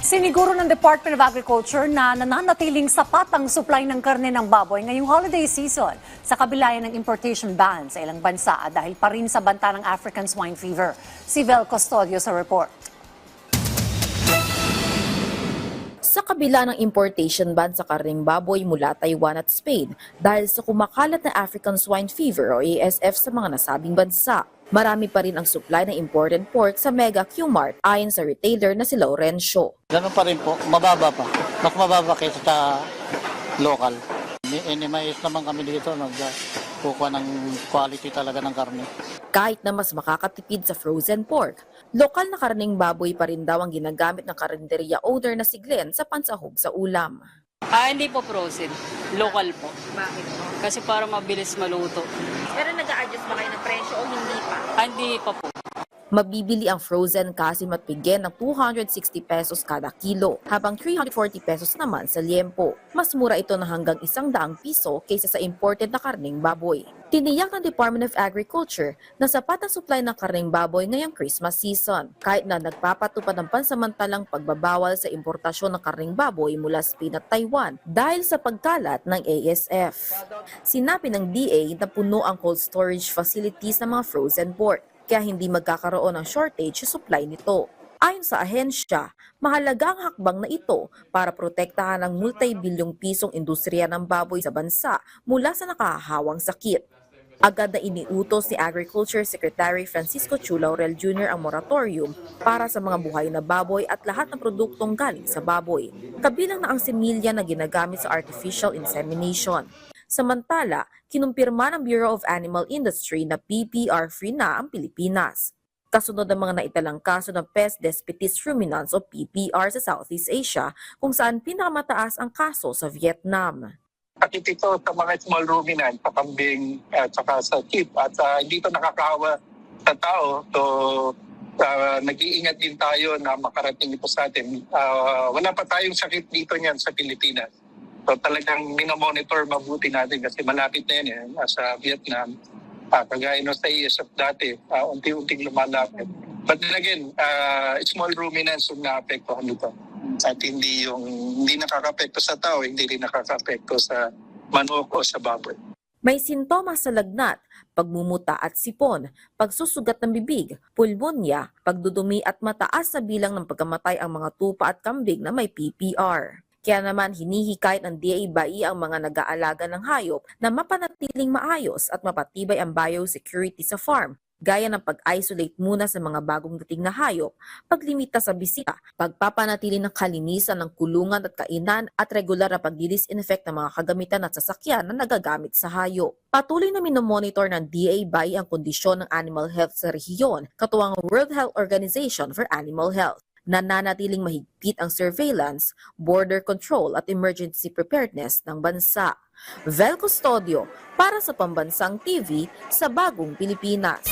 Siniguro ng Department of Agriculture na nananatiling sapat ang supply ng karne ng baboy ngayong holiday season sa kabila ng importation ban sa ilang bansa dahil pa rin sa banta ng African swine fever. Si Vel Custodio sa report. Sa kabila ng importation ban sa karneng baboy mula Taiwan at Spain dahil sa kumakalat na African swine fever o ASF sa mga nasabing bansa, marami pa rin ang supply ng imported pork sa Mega Q-Mart ayon sa retailer na si Laurencio. Ganun pa rin po, mababa pa. Mas mababa kaysa sa local. May naman kami dito, nagkukuha ng quality talaga ng karne. Kahit na mas makakatipid sa frozen pork, lokal na karneng baboy pa rin daw ang ginagamit ng karinderya owner na si Glenn sa pansahog sa ulam. Hindi po frozen. Local po. Bakit po? Kasi para mabilis maluto. Pero nag-a-adjust ba kayo ng presyo o hindi pa? Hindi pa po. Mabibili ang frozen kasim at piggen ng 260 pesos kada kilo, habang 340 pesos naman sa liempo. Mas mura ito na hanggang 100 piso kaysa sa imported na karneng baboy. Tiniyak ng Department of Agriculture na sapat ang supply ng karneng baboy ngayong Christmas season, kahit na nagpapatupad ng pansamantalang pagbabawal sa importasyon ng karneng baboy mula Spain at Taiwan dahil sa pagkalat ng ASF. Sinabi ng DA na puno ang cold storage facilities ng mga frozen pork, kaya hindi magkakaroon ng shortage sa supply nito. Ayon sa ahensya, mahalaga ang hakbang na ito para protektahan ang multi-bilyong pisong industriya ng baboy sa bansa mula sa nakahahawang sakit. Agad na iniutos ni Agriculture Secretary Francisco Chu Laurel Jr. ang moratorium para sa mga buhay na baboy at lahat ng produktong galing sa baboy, kabilang na ang similya na ginagamit sa artificial insemination. Samantala, kinumpirma ng Bureau of Animal Industry na PPR-free na ang Pilipinas. Kasunod ng mga naitalang kaso ng Pest Despetis ruminans o PPR sa Southeast Asia, kung saan pinakamataas ang kaso sa Vietnam. Sakit ito sa mga small ruminant, sa kambing at saka sa sheep at hindi ito nakakahawa sa tao. So, nag-iingat din tayo na makarating ito sa atin. Wala pa tayong sakit dito niyan sa Pilipinas. So talagang minomonitor mabuti natin kasi malapit na yan sa Vietnam. Kagaya no sa ISF dati, unti-unting lumalapit. But then again, small ruminants yung naapektuhan nito. At hindi nakakapekto sa tao, hindi rin nakakapekto sa manok o sa baboy. May sintomas sa lagnat, pagmumuta at sipon, pagsusugat ng bibig, pulmonya, pagdudumi at mataas na bilang ng pagkamatay ang mga tupa at kambing na may PPR. Kaya naman hinihikayat ng DA-BAI ang mga nag-aalaga ng hayop na mapanatiling maayos at mapatibay ang biosecurity sa farm, gaya ng pag-isolate muna sa mga bagong dating na hayop, paglimita sa bisita, pagpapanatili ng kalinisan ng kulungan at kainan at regular na pag-disinfect ng mga kagamitan at sasakyan na nagagamit sa hayop. Patuloy na minomonitor ng DA-BAI ang kondisyon ng animal health sa rehiyon, katuwang World Health Organization for Animal Health. Nananatiling mahigpit ang surveillance, border control at emergency preparedness ng bansa. Vel Custodio para sa Pambansang TV sa Bagong Pilipinas.